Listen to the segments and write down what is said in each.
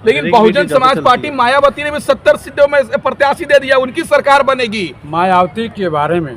लेकिन बहुजन समाज पार्टी मायावती ने भी 70 सीटों में प्रत्याशी दे दिया, उनकी सरकार बनेगी। मायावती के बारे में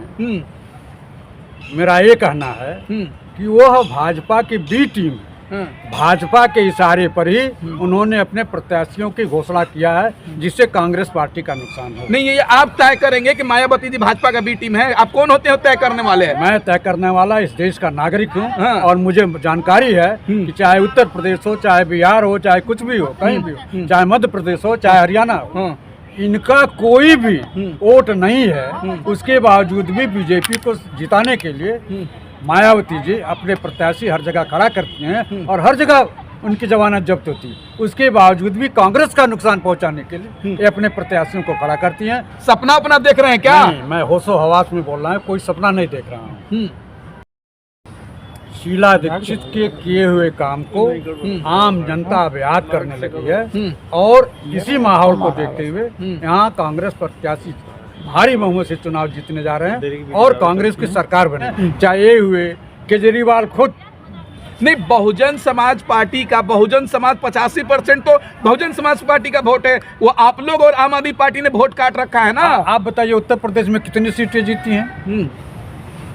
मेरा ये कहना है कि वह भाजपा की बी टीम है। भाजपा के इशारे पर ही उन्होंने अपने प्रत्याशियों की घोषणा किया है, जिससे कांग्रेस पार्टी का नुकसान हो। नहीं, ये आप तय करेंगे कि मायावती जी भाजपा का बी टीम है? आप कौन होते हैं तय करने वाले? मैं तय करने वाला इस देश का नागरिक हूँ। और मुझे जानकारी है कि चाहे उत्तर प्रदेश हो, चाहे बिहार हो, चाहे कुछ भी हो, कहीं भी हो, चाहे मध्य प्रदेश हो, चाहे हरियाणा हो, इनका कोई भी वोट नहीं है। उसके बावजूद भी बीजेपी को जिताने के लिए मायावती जी अपने प्रत्याशी हर जगह खड़ा करती हैं और हर जगह उनकी जमानत जब्त होती है। उसके बावजूद भी कांग्रेस का नुकसान पहुंचाने के लिए ये अपने प्रत्याशियों को खड़ा करती हैं। सपना अपना देख रहे हैं क्या? नहीं, मैं होशो हवास में बोल रहा हूँ, कोई सपना नहीं देख रहा हूँ। शीला दीक्षित के किए हुए काम को आम जनता अवैध करने लगी है और इसी माहौल को देखते हुए यहाँ कांग्रेस प्रत्याशी भारी बहुमत से चुनाव जीतने जा रहे हैं और कांग्रेस की सरकार बने। चाहे हुए केजरीवाल खुद नहीं, बहुजन समाज पार्टी का, बहुजन समाज 85% तो बहुजन समाज पार्टी का वोट है, वो आप लोग और आम आदमी पार्टी ने वोट काट रखा है ना। आप बताइए उत्तर प्रदेश में कितनी सीटें जीती हैं?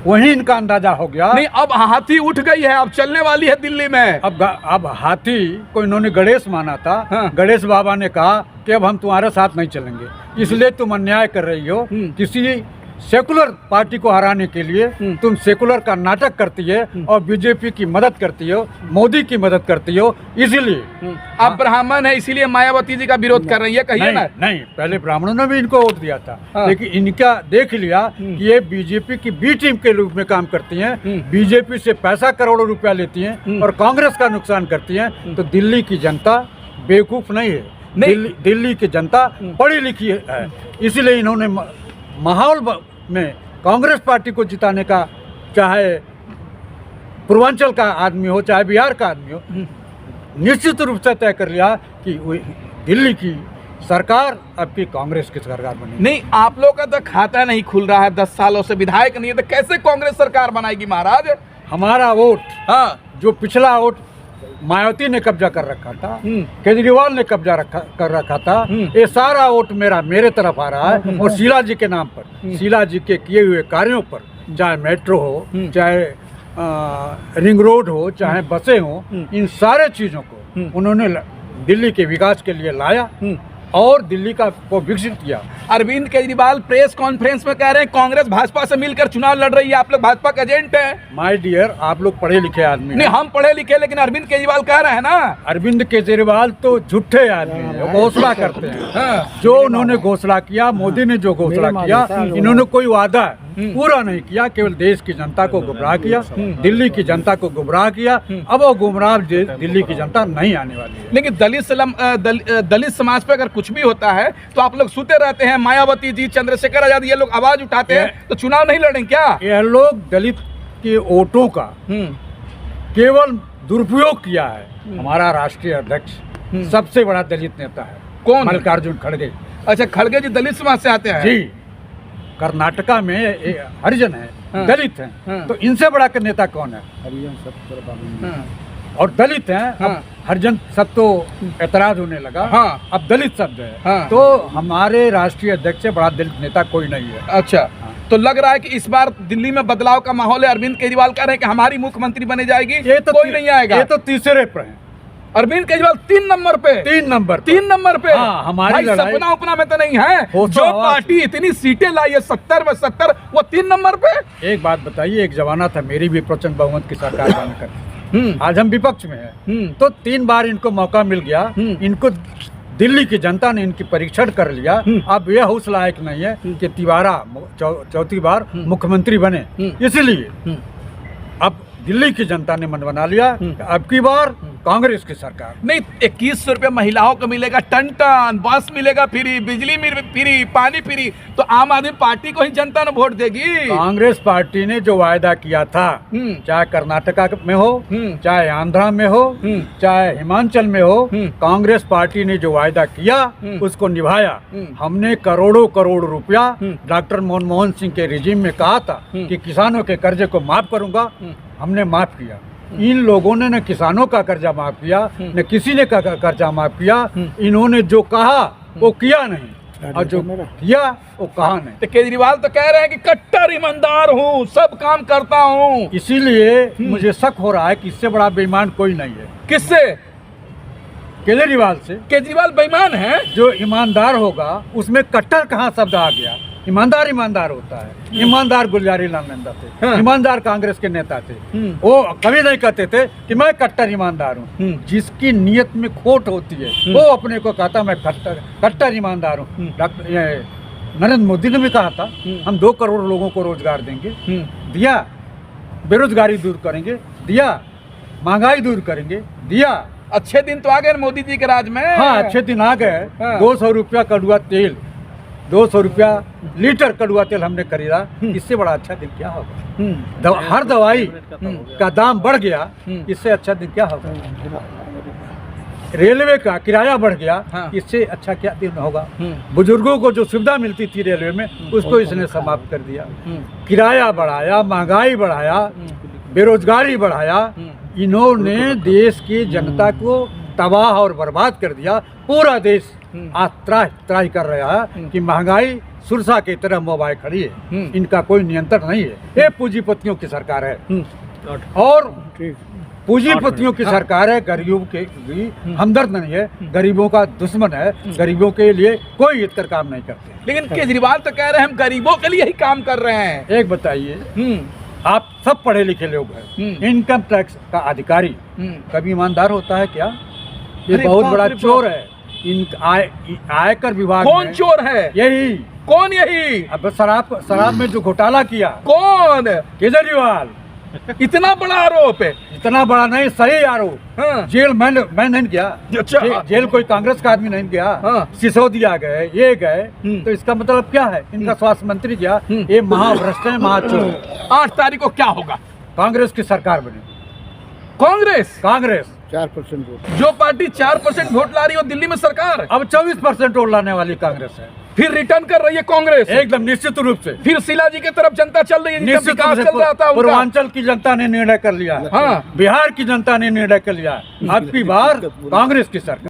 वही इनका अंदाजा हो गया। नहीं, अब हाथी उठ गई है, अब चलने वाली है दिल्ली में। अब हाथी को इन्होंने गणेश माना था। गणेश बाबा ने कहा कि अब हम तुम्हारे साथ नहीं चलेंगे, इसलिए तुम अन्याय कर रही हो। किसी सेकुलर पार्टी को हराने के लिए तुम सेकुलर का नाटक करती है और बीजेपी की मदद करती हो, मोदी की मदद करती हो। इसीलिए आप ब्राह्मण है, इसीलिए मायावती जी का विरोध कर रही है, कहिए ना। नहीं, पहले ब्राह्मणों ने भी इनको वोट दिया था, लेकिन इनका देख लिया कि ये बीजेपी की बी टीम के रूप में काम करती हैं, बीजेपी से पैसा करोड़ों रुपया लेती हैं और कांग्रेस का नुकसान करती हैं। तो दिल्ली की जनता बेवकूफ नहीं है, दिल्ली की जनता पढ़ी लिखी है। इसीलिए इन्होंने माहौल में कांग्रेस पार्टी को जिताने का, चाहे पूर्वांचल का आदमी हो, चाहे बिहार का आदमी हो, निश्चित रूप से तय कर लिया कि दिल्ली की सरकार अब की कांग्रेस की सरकार बनेगी। नहीं, आप लोग का तो खाता नहीं खुल रहा है, 10 सालों से विधायक नहीं है, तो कैसे कांग्रेस सरकार बनाएगी महाराज? हमारा वोट, जो पिछला वोट मायावती ने कब्जा कर रखा था, केजरीवाल ने कब्जा कर रखा था, ये सारा वोट मेरे तरफ आ रहा है। और शीला जी के नाम पर, शीला जी के किए हुए कार्यों पर, चाहे मेट्रो हो, चाहे रिंग रोड हो, चाहे बसें हो, इन सारे चीज़ों को उन्होंने दिल्ली के विकास के लिए लाया और दिल्ली को विकसित किया। अरविंद केजरीवाल प्रेस कॉन्फ्रेंस में कह रहे हैं कांग्रेस भाजपा से मिलकर चुनाव लड़ रही है, आप लोग भाजपा के एजेंट हैं। माय डियर, आप लोग पढ़े लिखे आदमी नहीं, हम पढ़े लिखे, लेकिन अरविंद केजरीवाल कह रहे हैं ना। अरविंद केजरीवाल तो झूठे आदमी हैं, घोषणा करते हैं। जो उन्होंने घोषणा किया, मोदी ने जो घोषणा किया, इन्होंने कोई वादा पूरा नहीं किया, केवल देश की जनता को गुमराह किया, दिल्ली की जनता को गुमराह किया। अब वो गुमराह दिल्ली की जनता नहीं आने वाली है। लेकिन दलित समाज पर अगर कुछ भी होता है तो आप लोग सुते रहते हैं। मायावती जी, चंद्रशेखर आजाद, ये लोग आवाज उठाते हैं, तो चुनाव नहीं लड़ेंगे क्या? ये लोग दलित के वोटों का केवल दुरुपयोग किया है। हमारा राष्ट्रीय अध्यक्ष सबसे बड़ा दलित नेता है। कौन? मल्लिकार्जुन खड़गे। अच्छा, खड़गे जी दलित समाज से आते हैं? जी, कर्नाटका में हरिजन है, दलित हैं, तो इनसे बड़ा नेता कौन है? हरिजन सब और दलित हैं। अब हरिजन सब तो एतराज होने लगा। अब दलित शब्द है। तो हमारे राष्ट्रीय अध्यक्ष से बड़ा दलित नेता कोई नहीं है। अच्छा, तो लग रहा है कि इस बार दिल्ली में बदलाव का माहौल है। अरविंद केजरीवाल कह रहे हैं कि हमारी मुख्यमंत्री बने जाएगी, ये तो कोई नहीं आएगा। ये तो तीसरे पर है। अरविंद केजरीवाल 3 नंबर पे। 3 नंबर पे। हमारी सपना उपना में तो नहीं है। जो पार्टी इतनी सीटें लाई है 70 में 70, वो 3 नंबर पे। एक बात बताइए, एक जमाना था मेरी भी प्रचंड बहुमत की सरकार बनकर, आज हम विपक्ष में हैं, तो 3 बार इनको मौका मिल गया। इनको दिल्ली की जनता ने इनकी परीक्षण कर लिया। अब यह हौसला लायक नहीं है कि तिवारा चौथी बार मुख्यमंत्री बने। इसलिए अब दिल्ली की जनता ने मन बना लिया, अब की बार कांग्रेस की सरकार। नहीं, 2100 रुपये महिलाओं को मिलेगा, टन टन बस मिलेगा फ्री, बिजली फ्री, पानी फ्री, तो आम आदमी पार्टी को ही जनता ने वोट देगी। कांग्रेस पार्टी ने जो वायदा किया था, चाहे कर्नाटका में हो, चाहे आंध्रा में हो, चाहे हिमाचल में हो, कांग्रेस पार्टी ने जो वायदा किया उसको निभाया। हमने करोड़ों करोड़ रुपया डॉक्टर मनमोहन सिंह के रिजीम में कहा था कि किसानों के कर्जे को माफ करूंगा, हमने माफ किया। इन लोगों ने न किसानों का कर्जा माफ किया, न किसी ने का कर्जा माफ किया। इन्होंने जो कहा वो किया नहीं, और जो किया वो कहा नहीं। तो केजरीवाल तो कह रहे हैं कि कट्टर ईमानदार हूँ, सब काम करता हूँ। इसीलिए मुझे शक हो रहा है कि इससे बड़ा बेईमान कोई नहीं है। किससे? केजरीवाल से। केजरीवाल बेईमान है? वो ईमानदार होगा उसमें कट्टर कहाँ शब्द आ गया? ईमानदार ईमानदार होता है। ईमानदार गुलजारी लाल नंदा थे, हाँ। ईमानदार कांग्रेस के नेता थे। वो कभी नहीं कहते थे कि मैं कट्टर ईमानदार हूँ। जिसकी नीयत में खोट होती है वो अपने को कहता मैं कट्टर ईमानदार हूँ। डॉक्टर नरेंद्र मोदी ने भी कहा था हम 2 करोड़ लोगों को रोजगार देंगे, दिया। बेरोजगारी दूर करेंगे, दिया। महंगाई दूर करेंगे, दिया। अच्छे दिन तो आ गए मोदी जी के राज में। हाँ, अच्छे दिन आ गए। हाँ। 200 रुपया कड़ुआ तेल, 200 रुपया लीटर कड़ुआ तेल हमने खरीदा। इससे बड़ा अच्छा दिन क्या होगा? हर दवाई का दाम बढ़ गया, इससे अच्छा दिन क्या होगा? रेलवे का किराया बढ़ गया, हाँ। इससे अच्छा क्या दिन होगा? बुजुर्गों को जो सुविधा मिलती थी रेलवे में उसको इसने समाप्त कर दिया। किराया बढ़ाया, महंगाई बढ़ाया, बेरोजगारी बढ़ाया। इन्होंने देश की जनता को तबाह और बर्बाद कर दिया। पूरा देश आज त्राही कर रहा है कि महंगाई सुरसा की तरह मोबाइल खड़ी है। इनका कोई नियंत्रण नहीं है। ये पूंजीपतियों की सरकार है और पूंजीपतियों की सरकार है। गरीबों के हमदर्द नहीं है, गरीबों का दुश्मन है। गरीबों के लिए कोई हित कर काम नहीं करते। लेकिन केजरीवाल तो कह रहे हैं हम गरीबों के लिए ही काम कर रहे हैं। एक बताइए, आप सब पढ़े लिखे लोग हैं, इनकम टैक्स का अधिकारी कभी ईमानदार होता है क्या? ये बहुत बड़ा चोर है। आयकर विभाग कौन चोर है? यही। कौन? यही। अब शराब में जो घोटाला किया, कौन? केजरीवाल। इतना बड़ा आरोप है? इतना बड़ा नहीं, सही आरोप। हाँ। जेल मैं नहीं गया। अच्छा। जेल कोई कांग्रेस का आदमी नहीं गया। हाँ। सिसोदिया गए, ये गए। तो इसका मतलब क्या है? इनका स्वास्थ्य मंत्री गया। ये महाभ्रष्ट है, महाचोर। 8 तारीख को क्या होगा? कांग्रेस की सरकार बनी। कांग्रेस 4% वोट। जो पार्टी 4% वोट ला रही है दिल्ली में सरकार, अब 24% वोट लाने वाली कांग्रेस है। फिर रिटर्न कर रही है कांग्रेस एकदम निश्चित रूप से। फिर शिला जी की तरफ जनता चल रही है, जिनका निश्चित विकास रूप से चल रहा था उनका। पूर्वांचल की जनता ने निर्णय कर लिया। हाँ। बिहार की जनता ने निर्णय कर लिया। अब की बार कांग्रेस की सरकार।